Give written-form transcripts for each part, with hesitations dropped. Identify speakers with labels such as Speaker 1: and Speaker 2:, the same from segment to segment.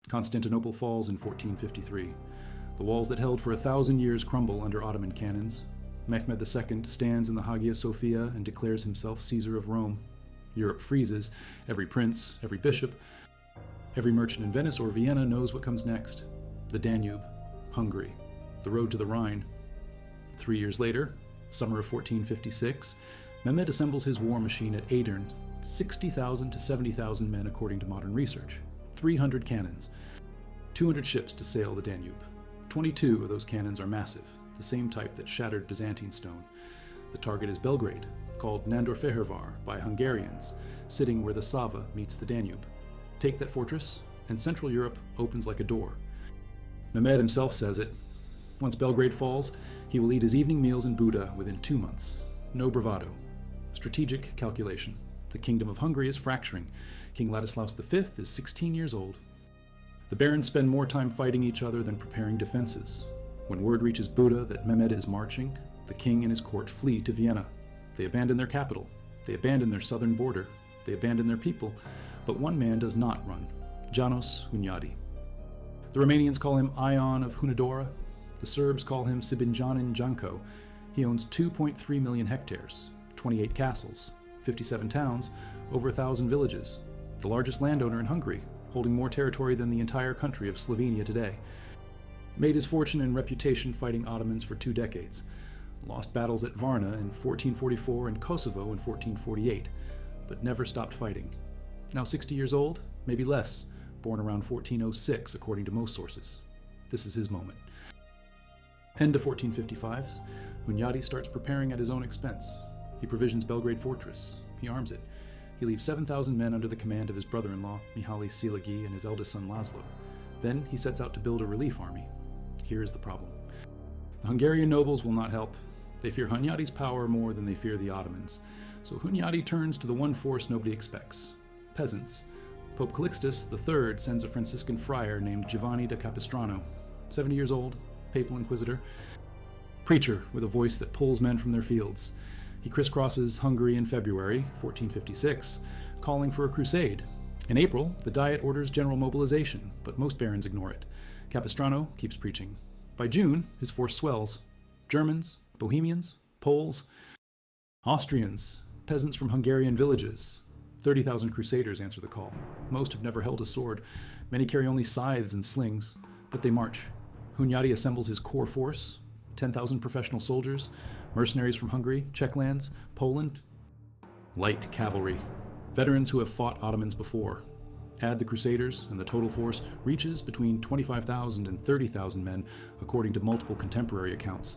Speaker 1: Constantinople falls in 1453. The walls that held for 1,000 years crumble under Ottoman cannons. Mehmed II stands in the Hagia Sophia and declares himself Caesar of Rome. Europe freezes. Every prince, every bishop, every merchant in Venice or Vienna knows what comes next. The Danube, Hungary, the road to the Rhine. 3 years later, summer of 1456, Mehmed assembles his war machine at Adern, 60,000 to 70,000 men according to modern research, 300 cannons, 200 ships to sail the Danube. 22 of those cannons are massive, the same type that shattered Byzantine stone. The target is Belgrade, called Nándorfehérvár by Hungarians, sitting where the Sava meets the Danube. Take that fortress, and Central Europe opens like a door. Mehmed himself says it. Once Belgrade falls, he will eat his evening meals in Buda within 2 months. No bravado. Strategic calculation. The kingdom of Hungary is fracturing. King Ladislaus V is 16 years old. The barons spend more time fighting each other than preparing defenses. When word reaches Buda that Mehmed is marching, the king and his court flee to Vienna. They abandon their capital. They abandon their southern border. They abandon their people. But one man does not run. János Hunyadi. The Romanians call him Ion of Hunedoara. The Serbs call him Sibinjanin Janko. He owns 2.3 million hectares, 28 castles, 57 towns, over 1,000 villages. The largest landowner in Hungary, holding more territory than the entire country of Slovenia today. Made his fortune and reputation fighting Ottomans for 2 decades. Lost battles at Varna in 1444 and Kosovo in 1448, but never stopped fighting. Now 60 years old, maybe less, born around 1406 according to most sources. This is his moment. End of 1455s, Hunyadi starts preparing at his own expense. He provisions Belgrade fortress. He arms it. He leaves 7,000 men under the command of his brother-in-law, Mihaly Silagi, and his eldest son Laszlo. Then he sets out to build a relief army. Here is the problem. The Hungarian nobles will not help. They fear Hunyadi's power more than they fear the Ottomans. So Hunyadi turns to the one force nobody expects: peasants. Pope Calixtus III sends a Franciscan friar named Giovanni da Capistrano, 70 years old, papal inquisitor, preacher with a voice that pulls men from their fields. He crisscrosses Hungary in February 1456, calling for a crusade. In April, the Diet orders general mobilization, but most barons ignore it. Capistrano keeps preaching. By June, his force swells. Germans, Bohemians, Poles, Austrians, peasants from Hungarian villages. 30,000 Crusaders answer the call. Most have never held a sword. Many carry only scythes and slings, but they march. Hunyadi assembles his core force, 10,000 professional soldiers, mercenaries from Hungary, Czech lands, Poland. Light cavalry, veterans who have fought Ottomans before. Add the Crusaders, and the total force reaches between 25,000 and 30,000 men, according to multiple contemporary accounts.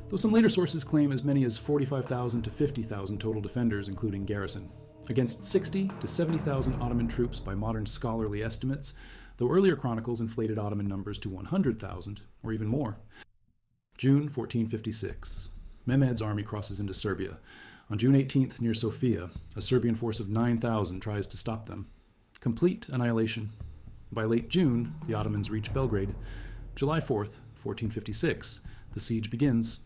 Speaker 1: Though some later sources claim as many as 45,000 to 50,000 total defenders, including garrison, against 60 to 70,000 Ottoman troops by modern scholarly estimates, though earlier chronicles inflated Ottoman numbers to 100,000, or even more. June 1456. Mehmed's army crosses into Serbia. On June 18th, near Sofia, a Serbian force of 9,000 tries to stop them. Complete annihilation. By late June, the Ottomans reach Belgrade. July 4th, 1456, the siege begins.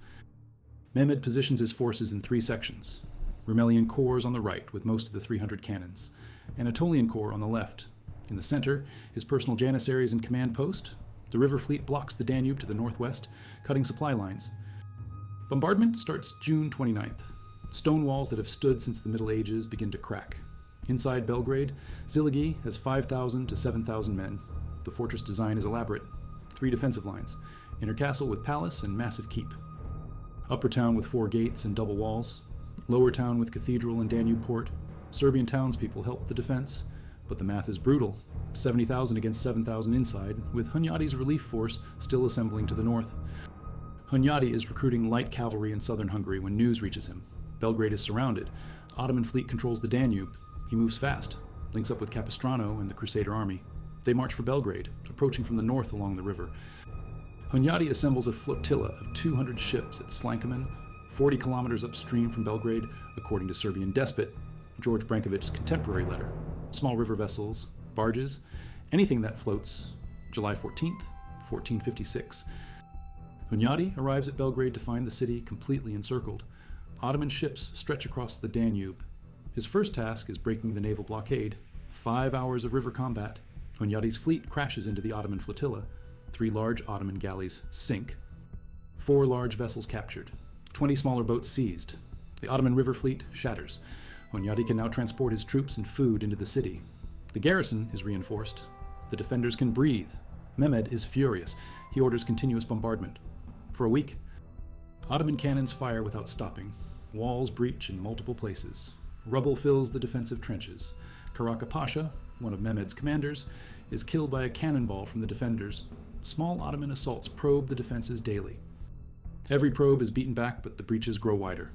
Speaker 1: Mehmed positions his forces in 3 sections. Rumelian corps on the right, with most of the 300 cannons. Anatolian corps on the left. In the center, his personal janissaries and command post. The river fleet blocks the Danube to the northwest, cutting supply lines. Bombardment starts June 29th. Stone walls that have stood since the Middle Ages begin to crack. Inside Belgrade, Silagi has 5,000 to 7,000 men. The fortress design is elaborate. 3 defensive lines. Inner castle with palace and massive keep. Upper town with 4 gates and double walls. Lower town with cathedral and Danube port. Serbian townspeople help the defense, but the math is brutal. 70,000 against 7,000 inside, with Hunyadi's relief force still assembling to the north. Hunyadi is recruiting light cavalry in southern Hungary when news reaches him. Belgrade is surrounded. Ottoman fleet controls the Danube. He moves fast, links up with Capistrano and the Crusader army. They march for Belgrade, approaching from the north along the river. Hunyadi assembles a flotilla of 200 ships at Slankamen, 40 kilometers upstream from Belgrade, according to Serbian despot George Branković's contemporary letter. Small river vessels, barges, anything that floats. July 14th, 1456. Hunyadi arrives at Belgrade to find the city completely encircled. Ottoman ships stretch across the Danube. His first task is breaking the naval blockade. 5 hours of river combat. Hunyadi's fleet crashes into the Ottoman flotilla. 3 large Ottoman galleys sink. 4 large vessels captured. 20 smaller boats seized. The Ottoman river fleet shatters. Hunyadi can now transport his troops and food into the city. The garrison is reinforced. The defenders can breathe. Mehmed is furious. He orders continuous bombardment. For a week, Ottoman cannons fire without stopping. Walls breach in multiple places. Rubble fills the defensive trenches. Karaka Pasha, one of Mehmed's commanders, is killed by a cannonball from the defenders. Small Ottoman assaults probe the defenses daily. Every probe is beaten back, but the breaches grow wider.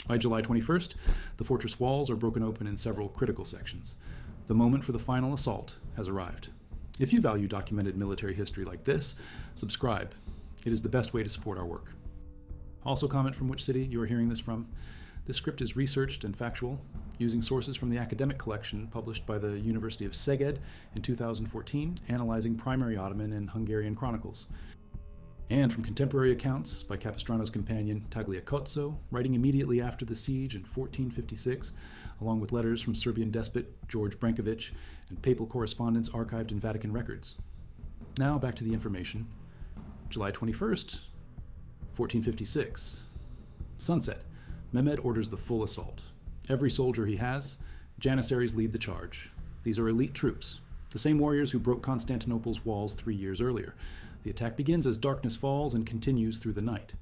Speaker 1: By July 21st, the fortress walls are broken open in several critical sections. The moment for the final assault has arrived. If you value documented military history like this, subscribe. It is the best way to support our work. Also comment from which city you are hearing this from. This script is researched and factual, using sources from the academic collection published by the University of Szeged in 2014, analyzing primary Ottoman and Hungarian chronicles, and from contemporary accounts by Capistrano's companion Tagliacozzo, writing immediately after the siege in 1456, along with letters from Serbian despot George Brankovic and papal correspondence archived in Vatican records. Now back to the information. July 21st, 1456. Sunset. Mehmed orders the full assault. Every soldier he has, Janissaries lead the charge. These are elite troops, the same warriors who broke Constantinople's walls 3 years earlier. The attack begins as darkness falls and continues through the night.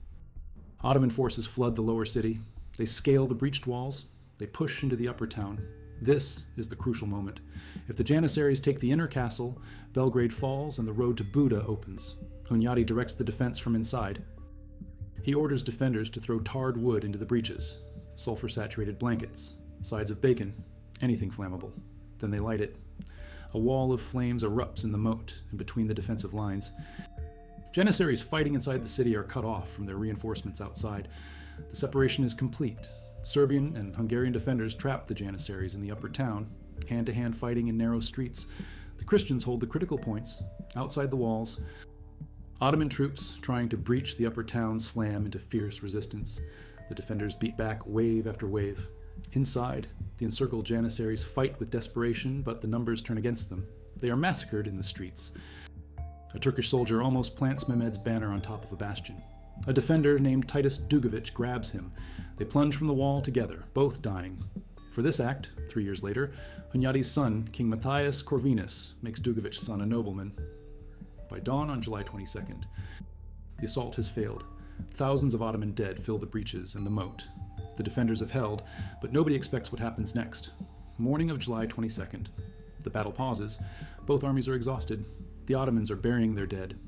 Speaker 1: Ottoman forces flood the lower city. They scale the breached walls. They push into the upper town. This is the crucial moment. If the Janissaries take the inner castle, Belgrade falls and the road to Buda opens. Hunyadi directs the defense from inside. He orders defenders to throw tarred wood into the breaches, sulfur-saturated blankets, sides of bacon, anything flammable. Then they light it. A wall of flames erupts in the moat and between the defensive lines. Janissaries fighting inside the city are cut off from their reinforcements outside. The separation is complete. Serbian and Hungarian defenders trap the Janissaries in the upper town, hand-to-hand fighting in narrow streets. The Christians hold the critical points, outside the walls. Ottoman troops, trying to breach the upper town, slam into fierce resistance. The defenders beat back wave after wave. Inside, the encircled Janissaries fight with desperation, but the numbers turn against them. They are massacred in the streets. A Turkish soldier almost plants Mehmed's banner on top of a bastion. A defender named Titus Dugovic grabs him. They plunge from the wall together, both dying. For this act, 3 years later, Hunyadi's son, King Matthias Corvinus, makes Dugovic's son a nobleman. By dawn on July 22nd, the assault has failed. Thousands of Ottoman dead fill the breaches and the moat. The defenders have held, but nobody expects what happens next. Morning of July 22nd. The battle pauses. Both armies are exhausted. The Ottomans are burying their dead.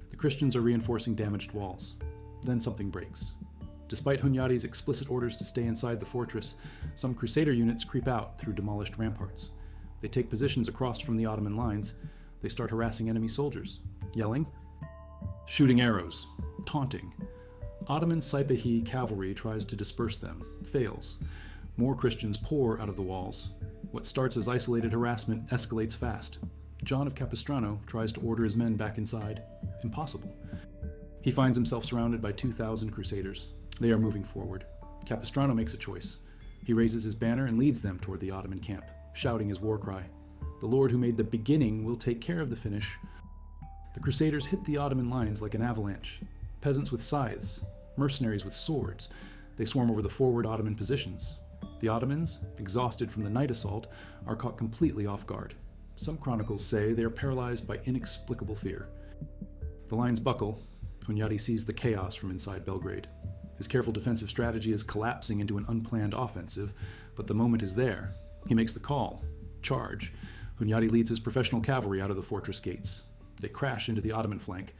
Speaker 1: The Christians are reinforcing damaged walls. Then something breaks. Despite Hunyadi's explicit orders to stay inside the fortress, some Crusader units creep out through demolished ramparts. They take positions across from the Ottoman lines. They start harassing enemy soldiers, yelling, shooting arrows, taunting. Ottoman Saipahi cavalry tries to disperse them, fails. More Christians pour out of the walls. What starts as isolated harassment escalates fast. John of Capistrano tries to order his men back inside. Impossible. He finds himself surrounded by 2,000 Crusaders. They are moving forward. Capistrano makes a choice. He raises his banner and leads them toward the Ottoman camp, shouting his war cry. The Lord who made the beginning will take care of the finish. The Crusaders hit the Ottoman lines like an avalanche. Peasants with scythes, mercenaries with swords. They swarm over the forward Ottoman positions. The Ottomans, exhausted from the night assault, are caught completely off guard. Some chronicles say they are paralyzed by inexplicable fear. The lines buckle. Hunyadi sees the chaos from inside Belgrade. His careful defensive strategy is collapsing into an unplanned offensive, but the moment is there. He makes the call. Charge. Hunyadi leads his professional cavalry out of the fortress gates. They crash into the Ottoman flank,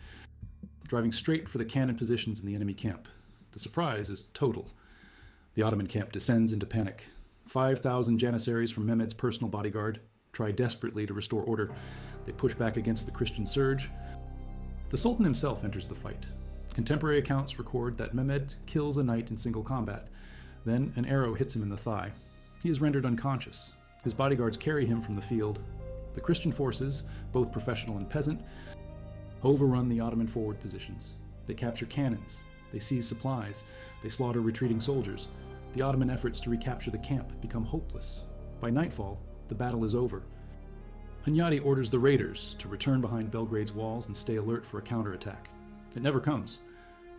Speaker 1: driving straight for the cannon positions in the enemy camp. The surprise is total. The Ottoman camp descends into panic. 5,000 Janissaries from Mehmed's personal bodyguard try desperately to restore order. They push back against the Christian surge. The Sultan himself enters the fight. Contemporary accounts record that Mehmed kills a knight in single combat. Then an arrow hits him in the thigh. He is rendered unconscious. His bodyguards carry him from the field. The Christian forces, both professional and peasant, overrun the Ottoman forward positions. They capture cannons. They seize supplies. They slaughter retreating soldiers. The Ottoman efforts to recapture the camp become hopeless. By nightfall, the battle is over. Hunyadi orders the raiders to return behind Belgrade's walls and stay alert for a counterattack. It never comes.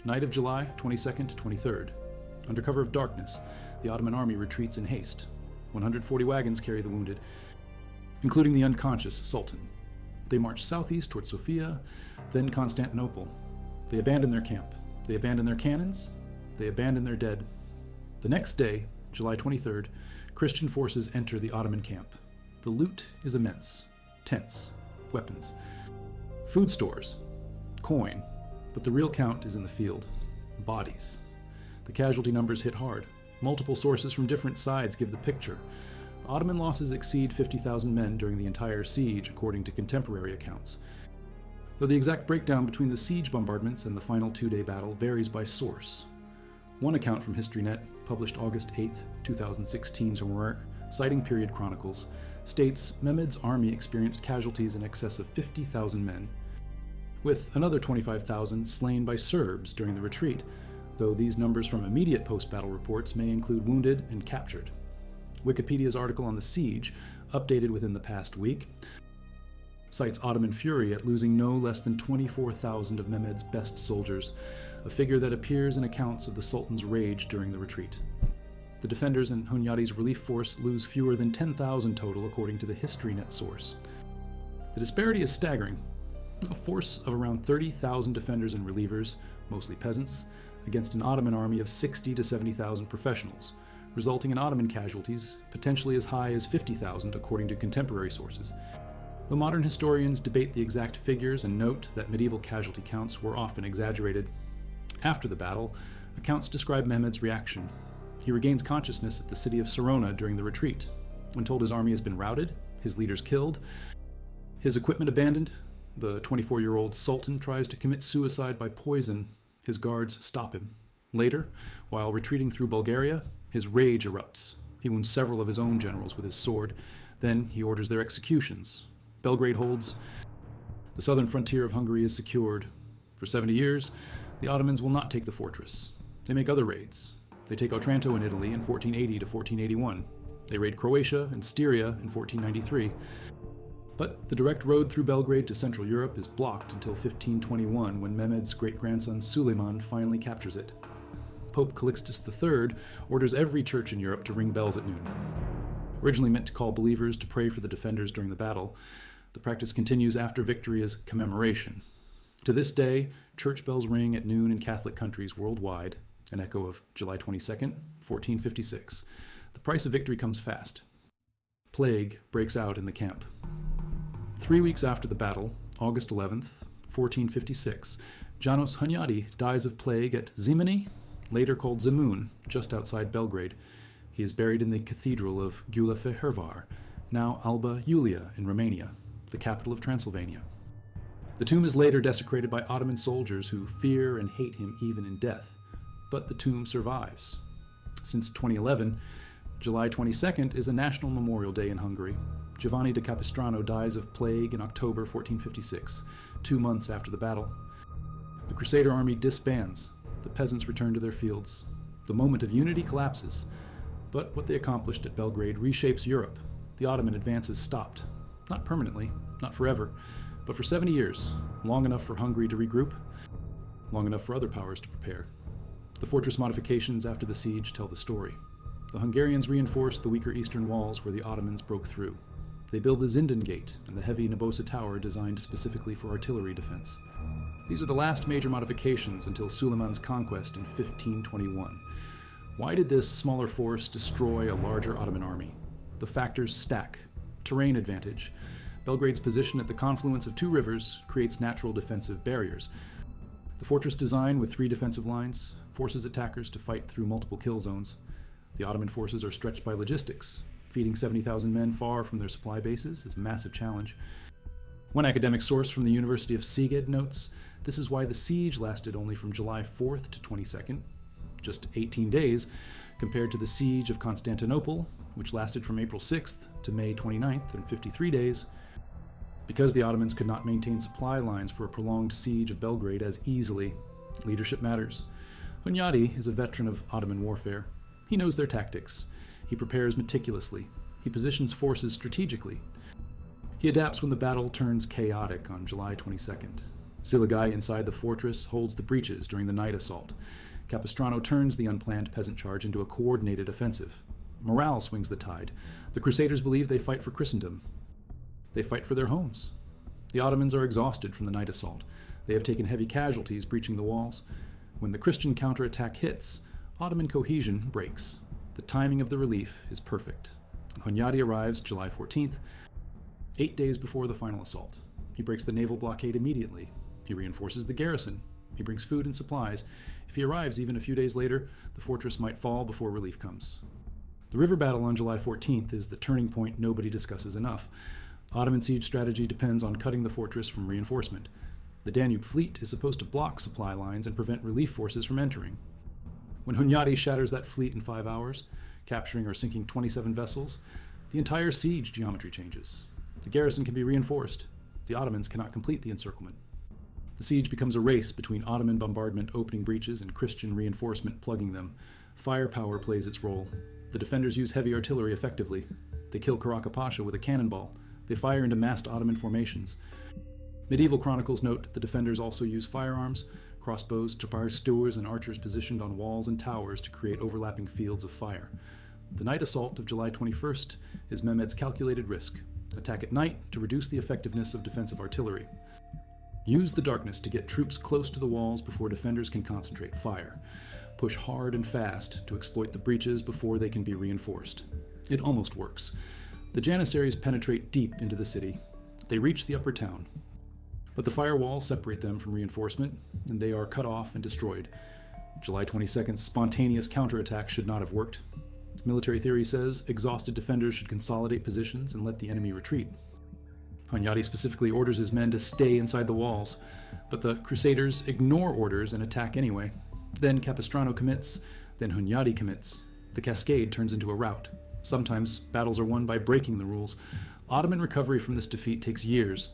Speaker 1: Night of July 22nd to 23rd. Under cover of darkness, the Ottoman army retreats in haste. 140 wagons carry the wounded, including the unconscious Sultan. They march southeast toward Sofia, then Constantinople. They abandon their camp. They abandon their cannons. They abandon their dead. The next day, July 23rd, Christian forces enter the Ottoman camp. The loot is immense. Tents, weapons, food stores, coin, but the real count is in the field. Bodies. The casualty numbers hit hard. Multiple sources from different sides give the picture. Ottoman losses exceed 50,000 men during the entire siege, according to contemporary accounts, though the exact breakdown between the siege bombardments and the final two-day battle varies by source. One account from HistoryNet, published August 8, 2016's work, citing period chronicles, states Mehmed's army experienced casualties in excess of 50,000 men, with another 25,000 slain by Serbs during the retreat, though these numbers from immediate post-battle reports may include wounded and captured. Wikipedia's article on the siege, updated within the past week, cites Ottoman fury at losing no less than 24,000 of Mehmed's best soldiers, a figure that appears in accounts of the Sultan's rage during the retreat. The defenders and Hunyadi's relief force lose fewer than 10,000 total, according to the HistoryNet source. The disparity is staggering. A force of around 30,000 defenders and relievers, mostly peasants, against an Ottoman army of 60 to 70,000 professionals, resulting in Ottoman casualties potentially as high as 50,000 according to contemporary sources. Though modern historians debate the exact figures and note that medieval casualty counts were often exaggerated. After the battle, accounts describe Mehmed's reaction. He regains consciousness at the city of Sarona during the retreat. When told his army has been routed, his leaders killed, his equipment abandoned, the 24-year-old Sultan tries to commit suicide by poison. His guards stop him. Later, while retreating through Bulgaria, his rage erupts. He wounds several of his own generals with his sword. Then he orders their executions. Belgrade holds. The southern frontier of Hungary is secured. For 70 years, the Ottomans will not take the fortress. They make other raids. They take Otranto in Italy in 1480 to 1481. They raid Croatia and Styria in 1493. But the direct road through Belgrade to Central Europe is blocked until 1521, when Mehmed's great-grandson Suleiman finally captures it. Pope Calixtus III orders every church in Europe to ring bells at noon. Originally meant to call believers to pray for the defenders during the battle, the practice continues after victory as commemoration. To this day, church bells ring at noon in Catholic countries worldwide, an echo of July 22nd, 1456. The price of victory comes fast. Plague breaks out in the camp. 3 weeks after the battle, August 11th, 1456, János Hunyadi dies of plague at Zimeni, later called Zemun, just outside Belgrade. He is buried in the Cathedral of Nándorfehérvár, now Alba Iulia in Romania, the capital of Transylvania. The tomb is later desecrated by Ottoman soldiers who fear and hate him even in death, but the tomb survives. Since 2011, July 22nd is a national memorial day in Hungary. Giovanni da Capistrano dies of plague in October 1456, 2 months after the battle. The Crusader army disbands. The peasants return to their fields. The moment of unity collapses. But what they accomplished at Belgrade reshapes Europe. The Ottoman advance is stopped. Not permanently, not forever, but for 70 years, long enough for Hungary to regroup, long enough for other powers to prepare. The fortress modifications after the siege tell the story. The Hungarians reinforced the weaker eastern walls where the Ottomans broke through. They build the Zinden Gate and the heavy Nabosa Tower designed specifically for artillery defense. These are the last major modifications until Suleiman's conquest in 1521. Why did this smaller force destroy a larger Ottoman army? The factors stack. Terrain advantage. Belgrade's position at the confluence of 2 rivers creates natural defensive barriers. The fortress design with 3 defensive lines forces attackers to fight through multiple kill zones. The Ottoman forces are stretched by logistics. Feeding 70,000 men far from their supply bases is a massive challenge. One academic source from the University of Szeged notes, this is why the siege lasted only from July 4th to 22nd, just 18 days, compared to the siege of Constantinople, which lasted from April 6th to May 29th in 53 days. Because the Ottomans could not maintain supply lines for a prolonged siege of Belgrade as easily, leadership matters. Hunyadi is a veteran of Ottoman warfare. He knows their tactics. He prepares meticulously. He positions forces strategically. He adapts when the battle turns chaotic on July 22nd. Siligai inside the fortress holds the breaches during the night assault. Capistrano turns the unplanned peasant charge into a coordinated offensive. Morale swings the tide. The Crusaders believe they fight for Christendom. They fight for their homes. The Ottomans are exhausted from the night assault. They have taken heavy casualties breaching the walls. When the Christian counterattack hits, Ottoman cohesion breaks. The timing of the relief is perfect. Hunyadi arrives July 14th, 8 days before the final assault. He breaks the naval blockade immediately. He reinforces the garrison. He brings food and supplies. If he arrives even a few days later, the fortress might fall before relief comes. The river battle on July 14th is the turning point nobody discusses enough. Ottoman siege strategy depends on cutting the fortress from reinforcement. The Danube fleet is supposed to block supply lines and prevent relief forces from entering. When Hunyadi shatters that fleet in 5 hours, capturing or sinking 27 vessels, the entire siege geometry changes. The garrison can be reinforced. The Ottomans cannot complete the encirclement. The siege becomes a race between Ottoman bombardment opening breaches and Christian reinforcement plugging them. Firepower plays its role. The defenders use heavy artillery effectively. They kill Karaka Pasha with a cannonball. They fire into massed Ottoman formations. Medieval chronicles note the defenders also use firearms, crossbows, tapar stewards, and archers positioned on walls and towers to create overlapping fields of fire. The night assault of July 21st is Mehmed's calculated risk. Attack at night to reduce the effectiveness of defensive artillery. Use the darkness to get troops close to the walls before defenders can concentrate fire. Push hard and fast to exploit the breaches before they can be reinforced. It almost works. The Janissaries penetrate deep into the city. They reach the upper town. But the firewalls separate them from reinforcement, and they are cut off and destroyed. July 22nd's spontaneous counterattack should not have worked. Military theory says exhausted defenders should consolidate positions and let the enemy retreat. Hunyadi specifically orders his men to stay inside the walls, but the Crusaders ignore orders and attack anyway. Then Capistrano commits, then Hunyadi commits. The cascade turns into a rout. Sometimes battles are won by breaking the rules. Ottoman recovery from this defeat takes years.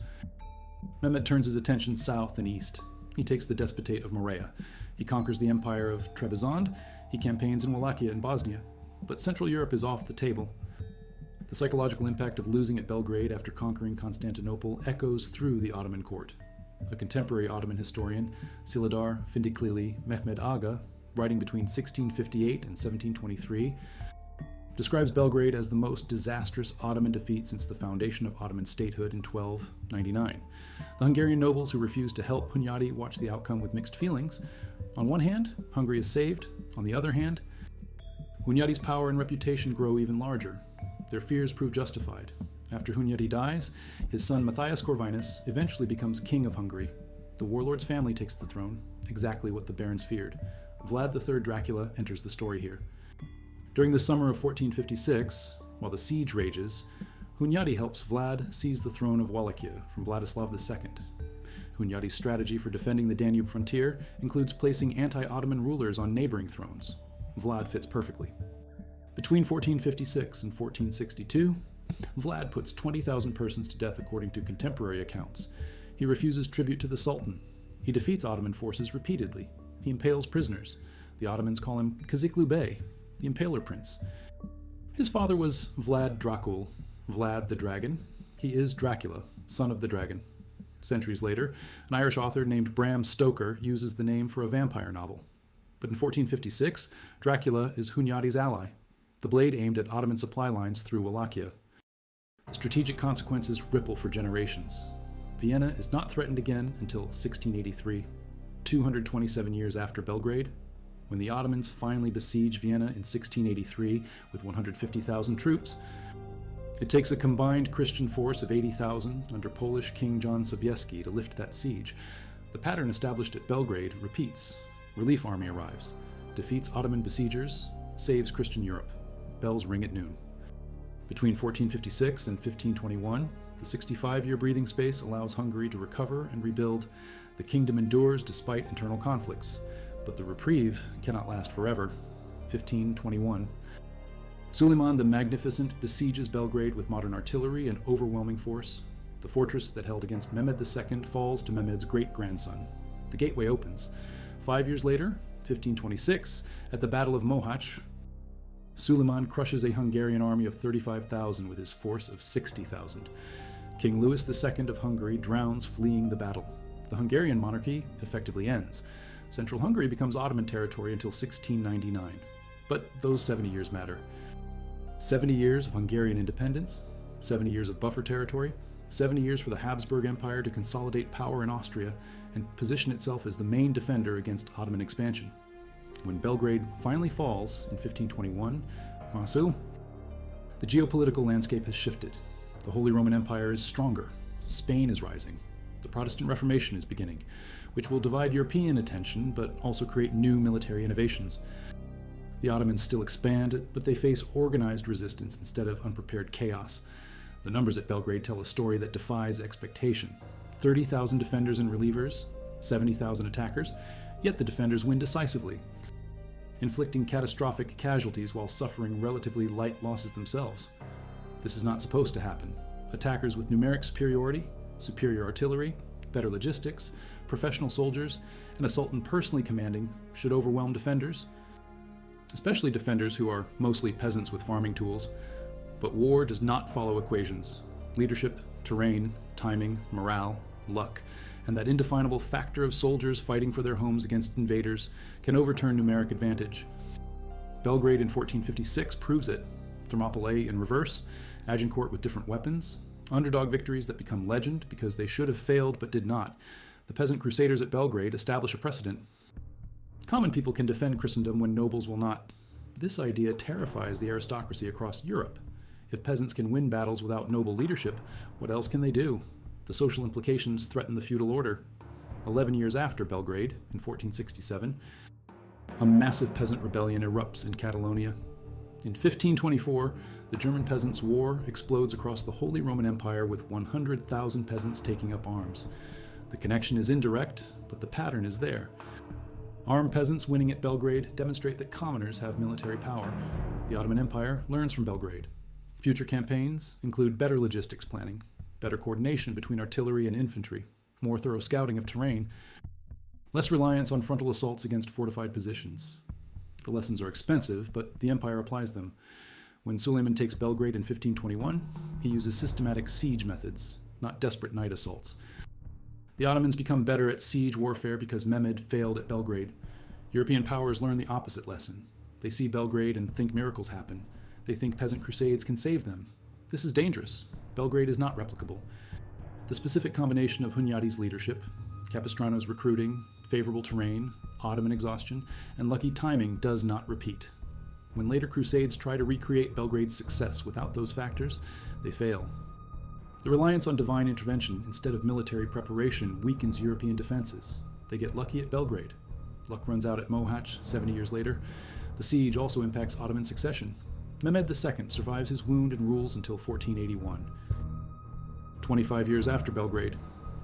Speaker 1: Mehmed turns his attention south and east. He takes the despotate of Morea. He conquers the empire of Trebizond. He campaigns in Wallachia and Bosnia. But Central Europe is off the table. The psychological impact of losing at Belgrade after conquering Constantinople echoes through the Ottoman court. A contemporary Ottoman historian, Siladar Findiklili Mehmed Aga, writing between 1658 and 1723, describes Belgrade as the most disastrous Ottoman defeat since the foundation of Ottoman statehood in 1299. The Hungarian nobles who refused to help Hunyadi watch the outcome with mixed feelings. On one hand, Hungary is saved. On the other hand, Hunyadi's power and reputation grow even larger. Their fears prove justified. After Hunyadi dies, his son Matthias Corvinus eventually becomes king of Hungary. The warlord's family takes the throne, exactly what the barons feared. Vlad III Dracula enters the story here. During the summer of 1456, while the siege rages, Hunyadi helps Vlad seize the throne of Wallachia from Vladislav II. Hunyadi's strategy for defending the Danube frontier includes placing anti-Ottoman rulers on neighboring thrones. Vlad fits perfectly. Between 1456 and 1462, Vlad puts 20,000 persons to death according to contemporary accounts. He refuses tribute to the Sultan. He defeats Ottoman forces repeatedly. He impales prisoners. The Ottomans call him Kaziklu Bey, the Impaler Prince. His father was Vlad Dracul, Vlad the Dragon. He is Dracula, son of the dragon. Centuries later, an Irish author named Bram Stoker uses the name for a vampire novel. But in 1456, Dracula is Hunyadi's ally. The blade aimed at Ottoman supply lines through Wallachia. The strategic consequences ripple for generations. Vienna is not threatened again until 1683, 227 years after Belgrade. When the Ottomans finally besiege Vienna in 1683 with 150,000 troops, it takes a combined Christian force of 80,000 under Polish King John Sobieski to lift that siege. The pattern established at Belgrade repeats. Relief army arrives, defeats Ottoman besiegers, saves Christian Europe. Bells ring at noon. Between 1456 and 1521, the 65-year breathing space allows Hungary to recover and rebuild. The kingdom endures despite internal conflicts, but the reprieve cannot last forever. 1521. Suleiman the Magnificent besieges Belgrade with modern artillery and overwhelming force. The fortress that held against Mehmed II falls to Mehmed's great-grandson. The gateway opens. 5 years later, 1526, at the Battle of Mohacs, Suleiman crushes a Hungarian army of 35,000 with his force of 60,000. King Louis II of Hungary drowns fleeing the battle. The Hungarian monarchy effectively ends. Central Hungary becomes Ottoman territory until 1699. But those 70 years matter. 70 years of Hungarian independence, 70 years of buffer territory, 70 years for the Habsburg Empire to consolidate power in Austria and position itself as the main defender against Ottoman expansion. When Belgrade finally falls in 1521, the geopolitical landscape has shifted. The Holy Roman Empire is stronger. Spain is rising. The Protestant Reformation is beginning, which will divide European attention but also create new military innovations. The Ottomans still expand, but they face organized resistance instead of unprepared chaos. The numbers at Belgrade tell a story that defies expectation. 30,000 defenders and relievers, 70,000 attackers, yet the defenders win decisively, inflicting catastrophic casualties while suffering relatively light losses themselves. This is not supposed to happen. Attackers with numeric superiority, superior artillery, better logistics, professional soldiers, and a sultan personally commanding should overwhelm defenders, especially defenders who are mostly peasants with farming tools. But war does not follow equations. Leadership, terrain, timing, morale, luck, and that indefinable factor of soldiers fighting for their homes against invaders can overturn numeric advantage. Belgrade in 1456 proves it. Thermopylae in reverse, Agincourt with different weapons, underdog victories that become legend because they should have failed but did not. The peasant crusaders at Belgrade establish a precedent. Common people can defend Christendom when nobles will not. This idea terrifies the aristocracy across Europe. If peasants can win battles without noble leadership, what else can they do? The social implications threaten the feudal order. 11 years after Belgrade, in 1467, a massive peasant rebellion erupts in Catalonia. In 1524, the German Peasants' War explodes across the Holy Roman Empire with 100,000 peasants taking up arms. The connection is indirect, but the pattern is there. Armed peasants winning at Belgrade demonstrate that commoners have military power. The Ottoman Empire learns from Belgrade. Future campaigns include better logistics planning, better coordination between artillery and infantry, more thorough scouting of terrain, less reliance on frontal assaults against fortified positions. The lessons are expensive, but the empire applies them. When Suleiman takes Belgrade in 1521, he uses systematic siege methods, not desperate night assaults. The Ottomans become better at siege warfare because Mehmed failed at Belgrade. European powers learn the opposite lesson. They see Belgrade and think miracles happen. They think peasant crusades can save them. This is dangerous. Belgrade is not replicable. The specific combination of Hunyadi's leadership, Capistrano's recruiting, favorable terrain, Ottoman exhaustion, and lucky timing does not repeat. When later crusades try to recreate Belgrade's success without those factors, they fail. The reliance on divine intervention instead of military preparation weakens European defenses. They get lucky at Belgrade. Luck runs out at Mohacs 70 years later. The siege also impacts Ottoman succession. Mehmed II survives his wound and rules until 1481. 25 years after Belgrade,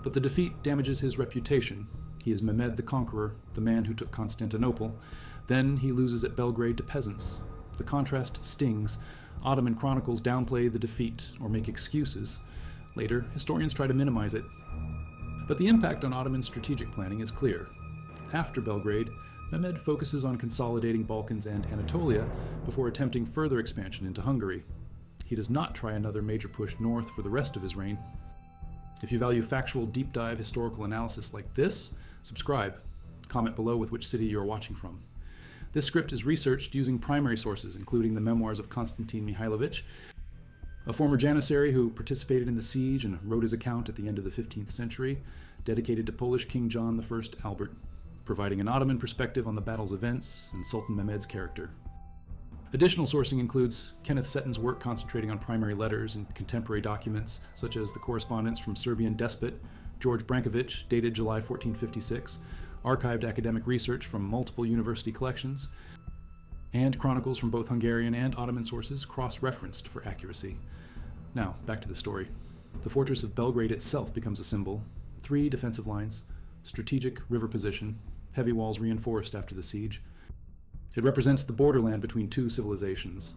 Speaker 1: but the defeat damages his reputation. He is Mehmed the Conqueror, the man who took Constantinople. Then he loses at Belgrade to peasants. The contrast stings. Ottoman chronicles downplay the defeat or make excuses. Later, historians try to minimize it. But the impact on Ottoman strategic planning is clear. After Belgrade, Mehmed focuses on consolidating Balkans and Anatolia before attempting further expansion into Hungary. He does not try another major push north for the rest of his reign. If you value factual deep dive historical analysis like this, subscribe. Comment below with which city you are watching from. This script is researched using primary sources, including the memoirs of Konstantin Mihailovich, a former janissary who participated in the siege and wrote his account at the end of the 15th century, dedicated to Polish King John I Albert, providing an Ottoman perspective on the battle's events and Sultan Mehmed's character. Additional sourcing includes Kenneth Setton's work concentrating on primary letters and contemporary documents, such as the correspondence from Serbian despot George Brankovic, dated July 1456, archived academic research from multiple university collections, and chronicles from both Hungarian and Ottoman sources cross-referenced for accuracy. Now, back to the story. The fortress of Belgrade itself becomes a symbol. 3 defensive lines, strategic river position, heavy walls reinforced after the siege. It represents the borderland between 2 civilizations.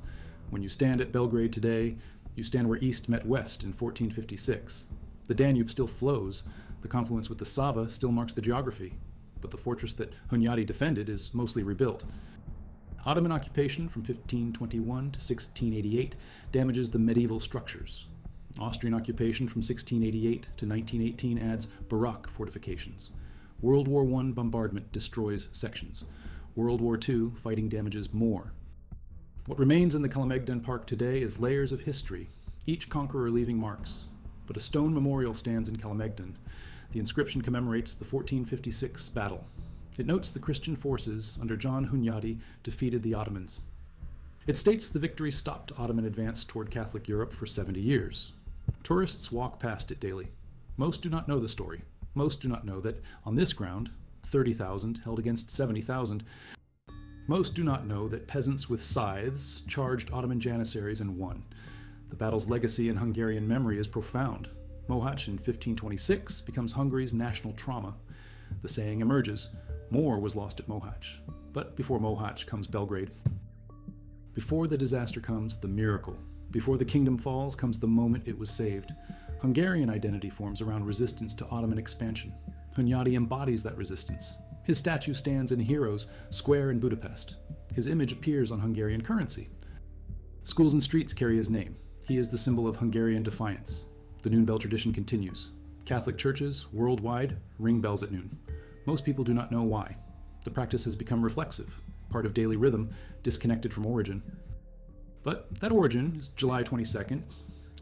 Speaker 1: When you stand at Belgrade today, you stand where East met West in 1456. The Danube still flows. The confluence with the Sava still marks the geography. But the fortress that Hunyadi defended is mostly rebuilt. Ottoman occupation from 1521 to 1688 damages the medieval structures. Austrian occupation from 1688 to 1918 adds Baroque fortifications. World War I bombardment destroys sections. World War II fighting damages more. What remains in the Kalemegdan Park today is layers of history, each conqueror leaving marks. But a stone memorial stands in Kalemegdan. The inscription commemorates the 1456 battle. It notes the Christian forces under John Hunyadi defeated the Ottomans. It states the victory stopped Ottoman advance toward Catholic Europe for 70 years. Tourists walk past it daily. Most do not know the story. Most do not know that on this ground, 30,000 held against 70,000. Most do not know that peasants with scythes charged Ottoman janissaries and won. The battle's legacy in Hungarian memory is profound. Mohacs in 1526 becomes Hungary's national trauma. The saying emerges, more was lost at Mohacs. But before Mohacs comes Belgrade. Before the disaster comes the miracle. Before the kingdom falls comes the moment it was saved. Hungarian identity forms around resistance to Ottoman expansion. Hunyadi embodies that resistance. His statue stands in Heroes Square in Budapest. His image appears on Hungarian currency. Schools and streets carry his name. He is the symbol of Hungarian defiance. The noon bell tradition continues. Catholic churches, worldwide, ring bells at noon. Most people do not know why. The practice has become reflexive, part of daily rhythm, disconnected from origin. But that origin is July 22nd,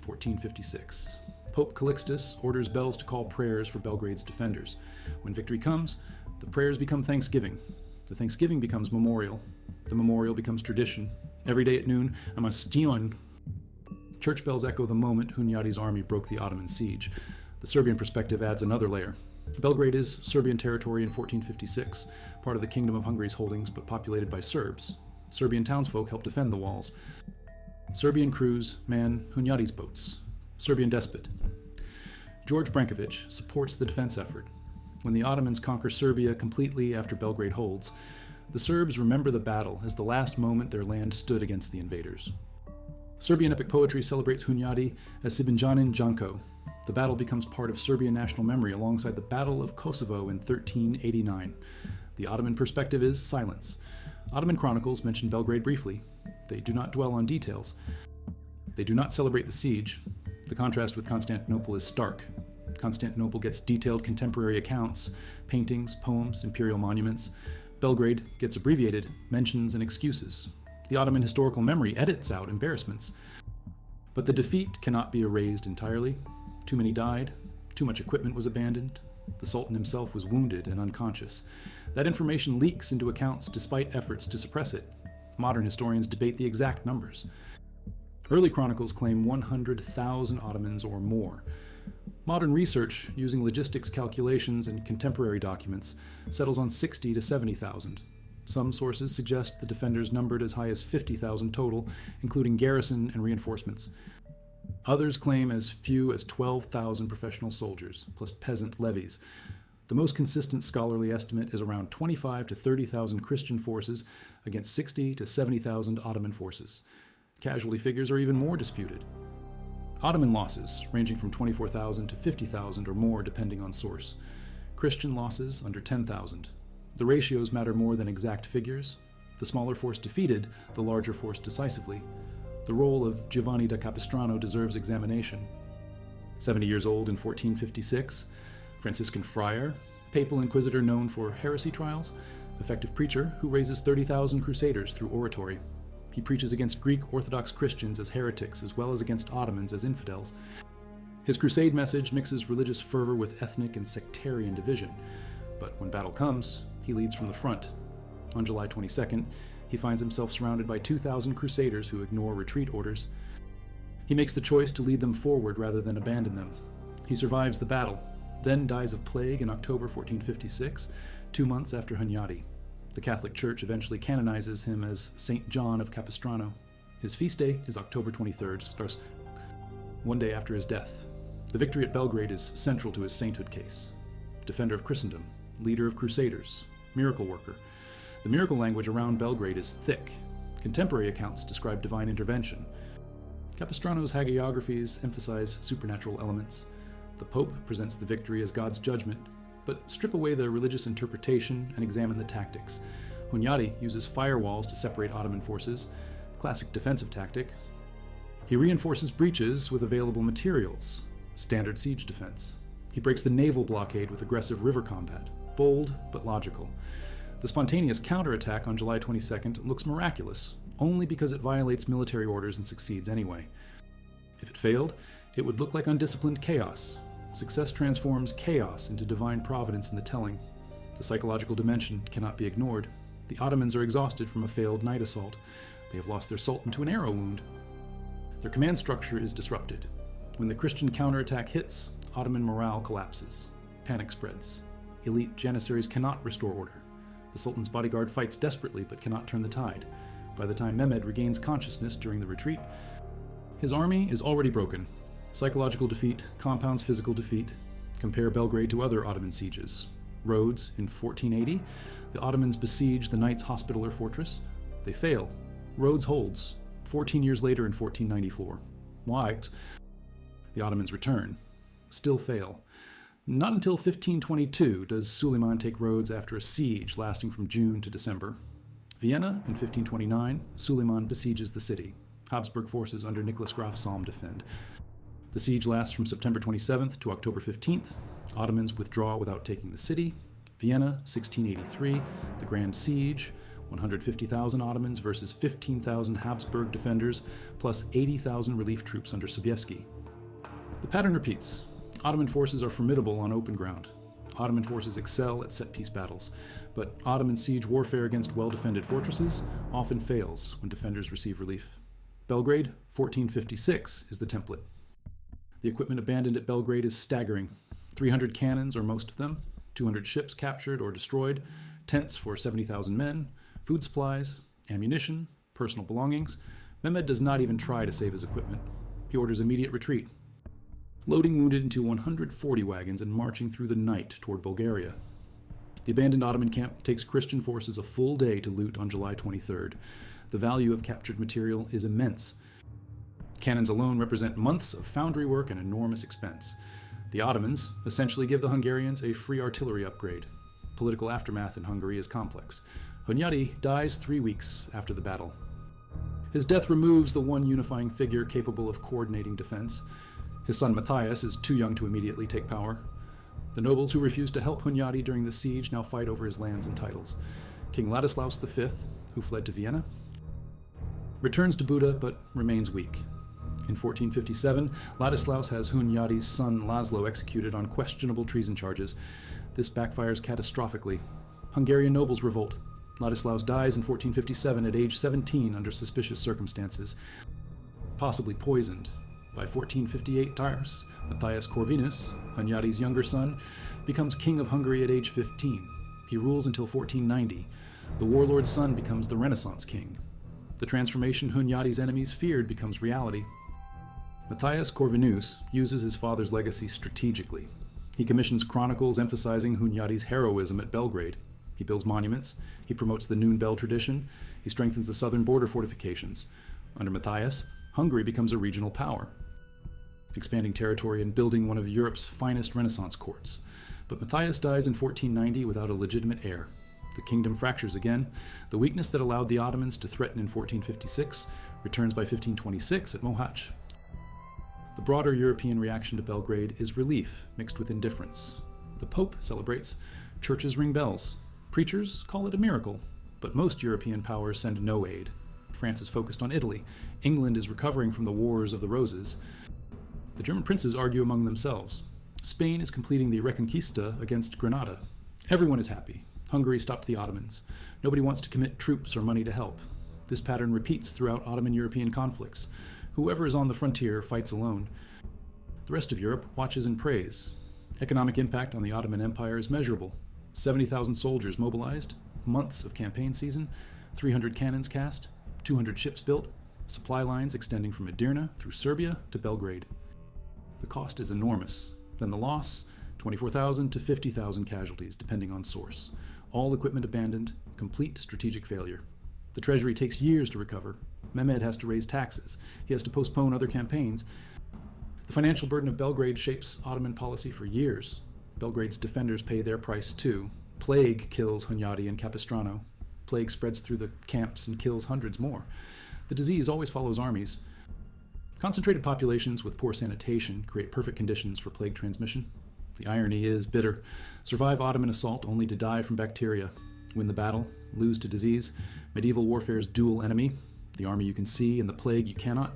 Speaker 1: 1456. Pope Calixtus orders bells to call prayers for Belgrade's defenders. When victory comes, the prayers become thanksgiving. The thanksgiving becomes memorial. The memorial becomes tradition. Every day at noon, a mastion. Church bells echo the moment Hunyadi's army broke the Ottoman siege. The Serbian perspective adds another layer. Belgrade is Serbian territory in 1456, part of the Kingdom of Hungary's holdings but populated by Serbs. Serbian townsfolk helped defend the walls. Serbian crews man Hunyadi's boats. Serbian despot. George Brankovic supports the defense effort. When the Ottomans conquer Serbia completely after Belgrade holds, the Serbs remember the battle as the last moment their land stood against the invaders. Serbian epic poetry celebrates Hunyadi as Sibinjanin Janko. The battle becomes part of Serbian national memory alongside the Battle of Kosovo in 1389. The Ottoman perspective is silence. Ottoman chronicles mention Belgrade briefly. They do not dwell on details. They do not celebrate the siege. The contrast with Constantinople is stark. Constantinople gets detailed contemporary accounts, paintings, poems, imperial monuments. Belgrade gets abbreviated mentions and excuses. The Ottoman historical memory edits out embarrassments. But the defeat cannot be erased entirely. Too many died. Too much equipment was abandoned. The Sultan himself was wounded and unconscious. That information leaks into accounts despite efforts to suppress it. Modern historians debate the exact numbers. Early chronicles claim 100,000 Ottomans or more. Modern research, using logistics calculations and contemporary documents, settles on 60 to 70,000. Some sources suggest the defenders numbered as high as 50,000 total, including garrison and reinforcements. Others claim as few as 12,000 professional soldiers, plus peasant levies. The most consistent scholarly estimate is around 25 to 30,000 Christian forces against 60 to 70,000 Ottoman forces. Casualty figures are even more disputed. Ottoman losses, ranging from 24,000 to 50,000 or more depending on source. Christian losses under 10,000. The ratios matter more than exact figures. The smaller force defeated, the larger force decisively. The role of Giovanni da Capistrano deserves examination. 70 years old in 1456, Franciscan friar, papal inquisitor known for heresy trials, effective preacher who raises 30,000 crusaders through oratory. He preaches against Greek Orthodox Christians as heretics as well as against Ottomans as infidels. His crusade message mixes religious fervor with ethnic and sectarian division. But when battle comes, he leads from the front. On July 22nd, he finds himself surrounded by 2,000 crusaders who ignore retreat orders. He makes the choice to lead them forward rather than abandon them. He survives the battle, then dies of plague in October 1456, 2 months after Hunyadi. The Catholic Church eventually canonizes him as Saint John of Capistrano. His feast day is October 23rd, starts one day after his death. The victory at Belgrade is central to his sainthood case. Defender of Christendom, leader of Crusaders, miracle worker. The miracle language around Belgrade is thick. Contemporary accounts describe divine intervention. Capistrano's hagiographies emphasize supernatural elements. The Pope presents the victory as God's judgment, but strip away the religious interpretation and examine the tactics. Hunyadi uses firewalls to separate Ottoman forces, classic defensive tactic. He reinforces breaches with available materials, standard siege defense. He breaks the naval blockade with aggressive river combat, bold but logical. The spontaneous counterattack on July 22nd looks miraculous, only because it violates military orders and succeeds anyway. If it failed, it would look like undisciplined chaos. Success transforms chaos into divine providence in the telling. The psychological dimension cannot be ignored. The Ottomans are exhausted from a failed night assault. They have lost their sultan to an arrow wound. Their command structure is disrupted. When the Christian counterattack hits, Ottoman morale collapses. Panic spreads. Elite janissaries cannot restore order. The Sultan's bodyguard fights desperately but cannot turn the tide. By the time Mehmed regains consciousness during the retreat, his army is already broken. Psychological defeat compounds physical defeat. Compare Belgrade to other Ottoman sieges. Rhodes in 1480, the Ottomans besiege the Knights Hospitaller fortress. They fail. Rhodes holds. 14 years later in 1494. White, the Ottomans return. Still fail. Not until 1522 does Suleiman take Rhodes after a siege lasting from June to December. Vienna in 1529, Suleiman besieges the city. Habsburg forces under Nicholas Graf Salm defend. The siege lasts from September 27th to October 15th. Ottomans withdraw without taking the city. Vienna, 1683, the Grand Siege, 150,000 Ottomans versus 15,000 Habsburg defenders, plus 80,000 relief troops under Sobieski. The pattern repeats. Ottoman forces are formidable on open ground. Ottoman forces excel at set-piece battles, but Ottoman siege warfare against well-defended fortresses often fails when defenders receive relief. Belgrade, 1456, is the template. The equipment abandoned at Belgrade is staggering. 300 cannons, or most of them, 200 ships captured or destroyed, tents for 70,000 men, food supplies, ammunition, personal belongings. Mehmed does not even try to save his equipment. He orders immediate retreat, loading wounded into 140 wagons and marching through the night toward Bulgaria. The abandoned Ottoman camp takes Christian forces a full day to loot on July 23rd. The value of captured material is immense. Cannons alone represent months of foundry work and enormous expense. The Ottomans essentially give the Hungarians a free artillery upgrade. Political aftermath in Hungary is complex. Hunyadi dies 3 weeks after the battle. His death removes the one unifying figure capable of coordinating defense. His son Matthias is too young to immediately take power. The nobles who refused to help Hunyadi during the siege now fight over his lands and titles. King Ladislaus V, who fled to Vienna, returns to Buda but remains weak. In 1457, Ladislaus has Hunyadi's son Laszlo executed on questionable treason charges. This backfires catastrophically. Hungarian nobles revolt. Ladislaus dies in 1457 at age 17 under suspicious circumstances, possibly poisoned. By 1458, Tars, Matthias Corvinus, Hunyadi's younger son, becomes king of Hungary at age 15. He rules until 1490. The warlord's son becomes the Renaissance king. The transformation Hunyadi's enemies feared becomes reality. Matthias Corvinus uses his father's legacy strategically. He commissions chronicles emphasizing Hunyadi's heroism at Belgrade. He builds monuments. He promotes the noon bell tradition. He strengthens the southern border fortifications. Under Matthias, Hungary becomes a regional power, expanding territory and building one of Europe's finest Renaissance courts. But Matthias dies in 1490 without a legitimate heir. The kingdom fractures again. The weakness that allowed the Ottomans to threaten in 1456 returns by 1526 at Mohacs. The broader European reaction to Belgrade is relief mixed with indifference. The Pope celebrates. Churches ring bells. Preachers call it a miracle. But most European powers send no aid. France is focused on Italy. England is recovering from the Wars of the Roses. The German princes argue among themselves. Spain is completing the Reconquista against Granada. Everyone is happy. Hungary stopped the Ottomans. Nobody wants to commit troops or money to help. This pattern repeats throughout Ottoman-European conflicts. Whoever is on the frontier fights alone. The rest of Europe watches and prays. Economic impact on the Ottoman Empire is measurable. 70,000 soldiers mobilized, months of campaign season, 300 cannons cast, 200 ships built, supply lines extending from Edirne through Serbia to Belgrade. The cost is enormous. Then the loss, 24,000 to 50,000 casualties, depending on source. All equipment abandoned, complete strategic failure. The treasury takes years to recover. Mehmed has to raise taxes. He has to postpone other campaigns. The financial burden of Belgrade shapes Ottoman policy for years. Belgrade's defenders pay their price too. Plague kills Hunyadi and Capistrano. Plague spreads through the camps and kills hundreds more. The disease always follows armies. Concentrated populations with poor sanitation create perfect conditions for plague transmission. The irony is bitter. Survive Ottoman assault only to die from bacteria. Win the battle, lose to disease. Medieval warfare's dual enemy, the army you can see and the plague you cannot.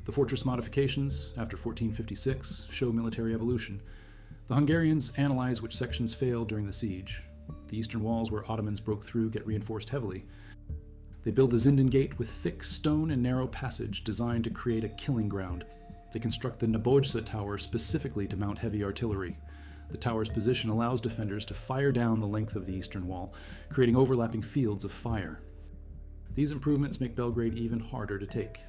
Speaker 1: The fortress modifications, after 1456, show military evolution. The Hungarians analyze which sections failed during the siege. The eastern walls where Ottomans broke through get reinforced heavily. They build the Zindan Gate with thick stone and narrow passage designed to create a killing ground. They construct the Nabojsa Tower specifically to mount heavy artillery. The tower's position allows defenders to fire down the length of the eastern wall, creating overlapping fields of fire. These improvements make Belgrade even harder to take.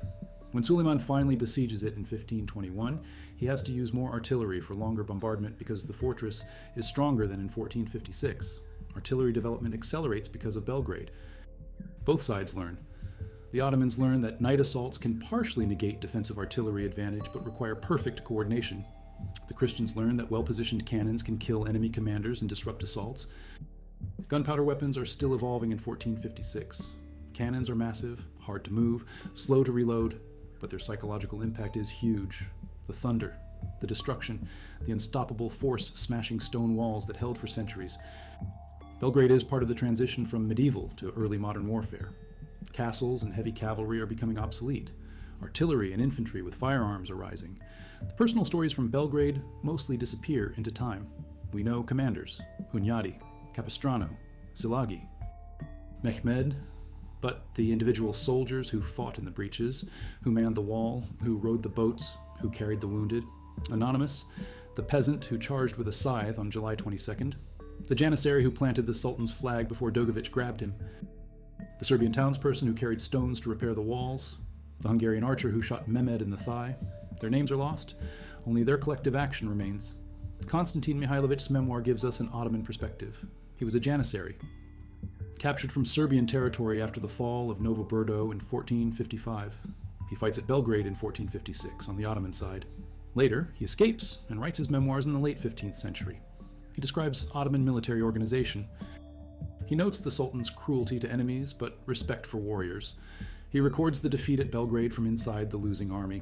Speaker 1: When Suleiman finally besieges it in 1521, he has to use more artillery for longer bombardment because the fortress is stronger than in 1456. Artillery development accelerates because of Belgrade. Both sides learn. The Ottomans learn that night assaults can partially negate defensive artillery advantage but require perfect coordination. The Christians learn that well-positioned cannons can kill enemy commanders and disrupt assaults. Gunpowder weapons are still evolving in 1456. Cannons are massive, hard to move, slow to reload, but their psychological impact is huge. The thunder, the destruction, the unstoppable force smashing stone walls that held for centuries. Belgrade is part of the transition from medieval to early modern warfare. Castles and heavy cavalry are becoming obsolete. Artillery and infantry with firearms are rising. The personal stories from Belgrade mostly disappear into time. We know commanders: Hunyadi, Capistrano, Zilagi, Mehmed, but the individual soldiers who fought in the breaches, who manned the wall, who rowed the boats, who carried the wounded, anonymous, the peasant who charged with a scythe on July 22nd, the janissary who planted the Sultan's flag before Dogovic grabbed him, the Serbian townsperson who carried stones to repair the walls, the Hungarian archer who shot Mehmed in the thigh. Their names are lost, only their collective action remains. Konstantin Mihailovic's memoir gives us an Ottoman perspective. He was a janissary, captured from Serbian territory after the fall of Novo Brdo in 1455. He fights at Belgrade in 1456 on the Ottoman side. Later, he escapes and writes his memoirs in the late 15th century. He describes Ottoman military organization. He notes the Sultan's cruelty to enemies, but respect for warriors. He records the defeat at Belgrade from inside the losing army.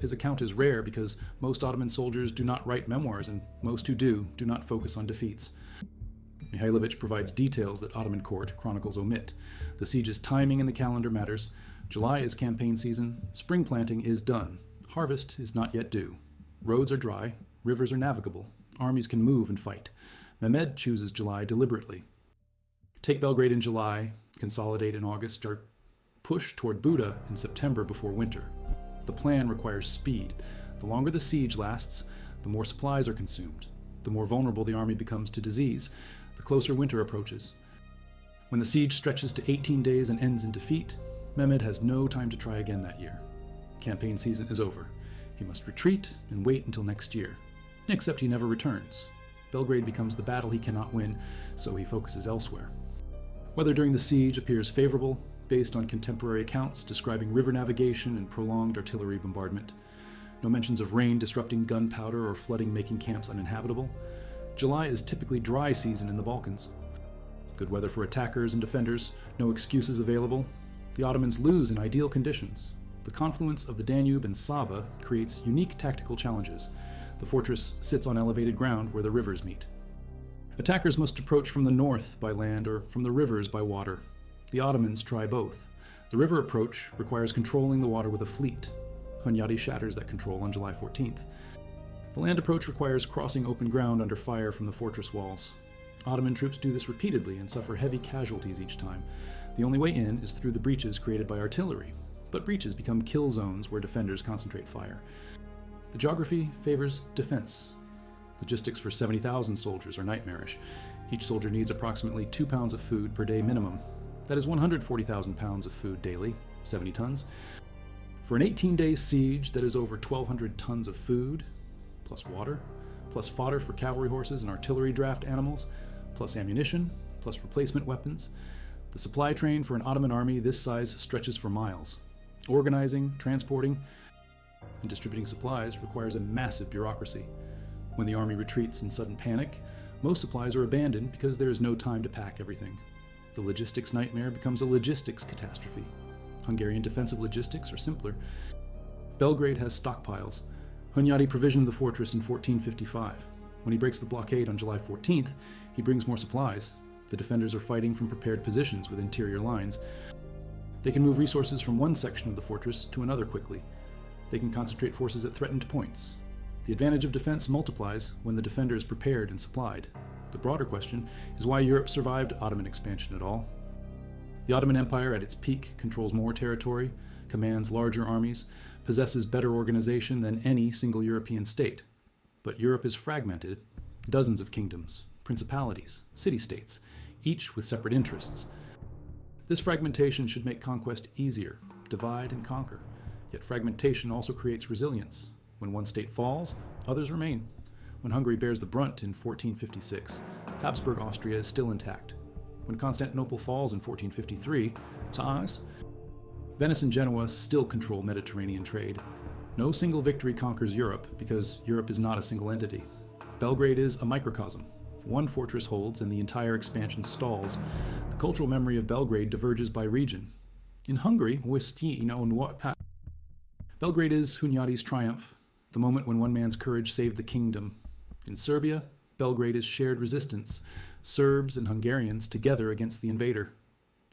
Speaker 1: His account is rare because most Ottoman soldiers do not write memoirs, and most who do not focus on defeats. Mihailovic provides details that Ottoman court chronicles omit. The siege's timing in the calendar matters. July is campaign season. Spring planting is done. Harvest is not yet due. Roads are dry. Rivers are navigable. Armies can move and fight. Mehmed chooses July deliberately. Take Belgrade in July, consolidate in August, or push toward Buda in September before winter. The plan requires speed. The longer the siege lasts, the more supplies are consumed. The more vulnerable the army becomes to disease, the closer winter approaches. When the siege stretches to 18 days and ends in defeat, Mehmed has no time to try again that year. Campaign season is over. He must retreat and wait until next year. Except he never returns. Belgrade becomes the battle he cannot win, so he focuses elsewhere. Weather during the siege appears favorable, based on contemporary accounts describing river navigation and prolonged artillery bombardment. No mentions of rain disrupting gunpowder or flooding making camps uninhabitable. July is typically dry season in the Balkans. Good weather for attackers and defenders, no excuses available. The Ottomans lose in ideal conditions. The confluence of the Danube and Sava creates unique tactical challenges. The fortress sits on elevated ground where the rivers meet. Attackers must approach from the north by land or from the rivers by water. The Ottomans try both. The river approach requires controlling the water with a fleet. Hunyadi shatters that control on July 14th. The land approach requires crossing open ground under fire from the fortress walls. Ottoman troops do this repeatedly and suffer heavy casualties each time. The only way in is through the breaches created by artillery, but breaches become kill zones where defenders concentrate fire. The geography favors defense. Logistics for 70,000 soldiers are nightmarish. Each soldier needs approximately 2 pounds of food per day minimum. That is 140,000 pounds of food daily, 70 tons. For an 18-day siege, that is over 1,200 tons of food, plus water, plus fodder for cavalry horses and artillery draft animals, plus ammunition, plus replacement weapons. The supply train for an Ottoman army this size stretches for miles. Organizing, transporting, and distributing supplies requires a massive bureaucracy. When the army retreats in sudden panic, most supplies are abandoned because there is no time to pack everything. The logistics nightmare becomes a logistics catastrophe. Hungarian defensive logistics are simpler. Belgrade has stockpiles. Hunyadi provisioned the fortress in 1455. When he breaks the blockade on July 14th, he brings more supplies. The defenders are fighting from prepared positions with interior lines. They can move resources from one section of the fortress to another quickly. They can concentrate forces at threatened points. The advantage of defense multiplies when the defender is prepared and supplied. The broader question is why Europe survived Ottoman expansion at all. The Ottoman Empire at its peak controls more territory, commands larger armies, possesses better organization than any single European state. But Europe is fragmented, dozens of kingdoms, principalities, city-states, each with separate interests. This fragmentation should make conquest easier, divide and conquer. Yet fragmentation also creates resilience. When one state falls, others remain. When Hungary bears the brunt in 1456, Habsburg Austria is still intact. When Constantinople falls in 1453, Taas, Venice and Genoa still control Mediterranean trade. No single victory conquers Europe because Europe is not a single entity. Belgrade is a microcosm. One fortress holds and the entire expansion stalls. The cultural memory of Belgrade diverges by region. In Hungary, Belgrade is Hunyadi's triumph, the moment when one man's courage saved the kingdom. In Serbia, Belgrade is shared resistance, Serbs and Hungarians together against the invader.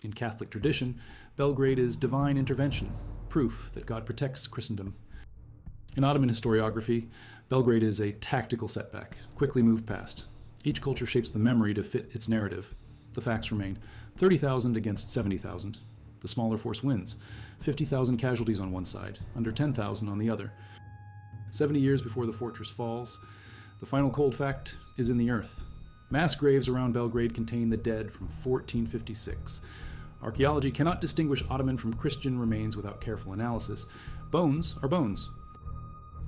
Speaker 1: In Catholic tradition, Belgrade is divine intervention, proof that God protects Christendom. In Ottoman historiography, Belgrade is a tactical setback, quickly moved past. Each culture shapes the memory to fit its narrative. The facts remain: 30,000 against 70,000. The smaller force wins. 50,000 casualties on one side, under 10,000 on the other. 70 years before the fortress falls, the final cold fact is in the earth. Mass graves around Belgrade contain the dead from 1456. Archaeology cannot distinguish Ottoman from Christian remains without careful analysis. Bones are bones.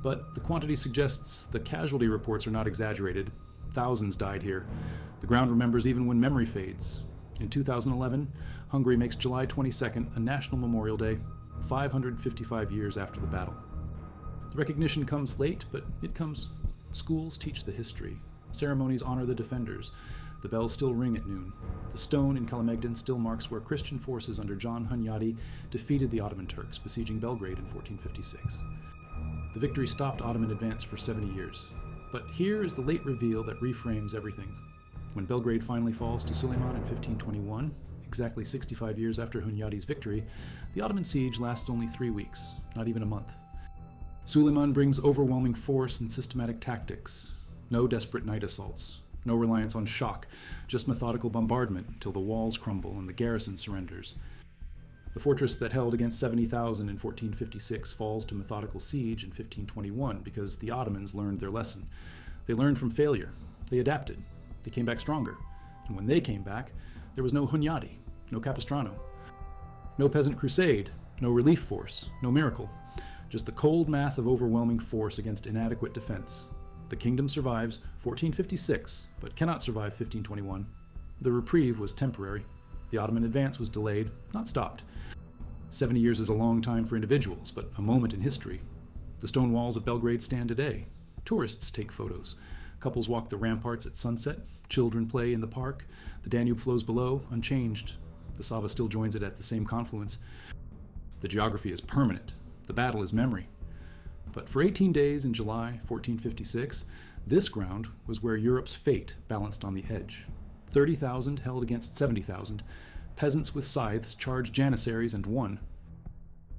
Speaker 1: But the quantity suggests the casualty reports are not exaggerated. Thousands died here. The ground remembers even when memory fades. In 2011, Hungary makes July 22nd a national memorial day, 555 years after the battle. The recognition comes late, but it comes. Schools teach the history. Ceremonies honor the defenders. The bells still ring at noon. The stone in Kalemegdan still marks where Christian forces under John Hunyadi defeated the Ottoman Turks, besieging Belgrade in 1456. The victory stopped Ottoman advance for 70 years. But here is the late reveal that reframes everything. When Belgrade finally falls to Suleiman in 1521, exactly 65 years after Hunyadi's victory, the Ottoman siege lasts only 3 weeks, not even a month. Suleiman brings overwhelming force and systematic tactics. No desperate night assaults, no reliance on shock, just methodical bombardment until the walls crumble and the garrison surrenders. The fortress that held against 70,000 in 1456 falls to methodical siege in 1521 because the Ottomans learned their lesson. They learned from failure. They adapted. They came back stronger. And when they came back, there was no Hunyadi, no Capistrano, no peasant crusade, no relief force, no miracle. Just the cold math of overwhelming force against inadequate defense. The kingdom survives 1456, but cannot survive 1521. The reprieve was temporary. The Ottoman advance was delayed, not stopped. 70 years is a long time for individuals, but a moment in history. The stone walls of Belgrade stand today. Tourists take photos. Couples walk the ramparts at sunset. Children play in the park. The Danube flows below, unchanged. The Sava still joins it at the same confluence. The geography is permanent. The battle is memory. But for 18 days in July 1456, this ground was where Europe's fate balanced on the edge. 30,000 held against 70,000. Peasants with scythes charged janissaries and won.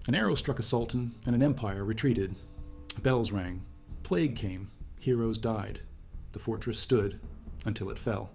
Speaker 1: An arrow struck a sultan, and an empire retreated. Bells rang. Plague came. Heroes died. The fortress stood until it fell.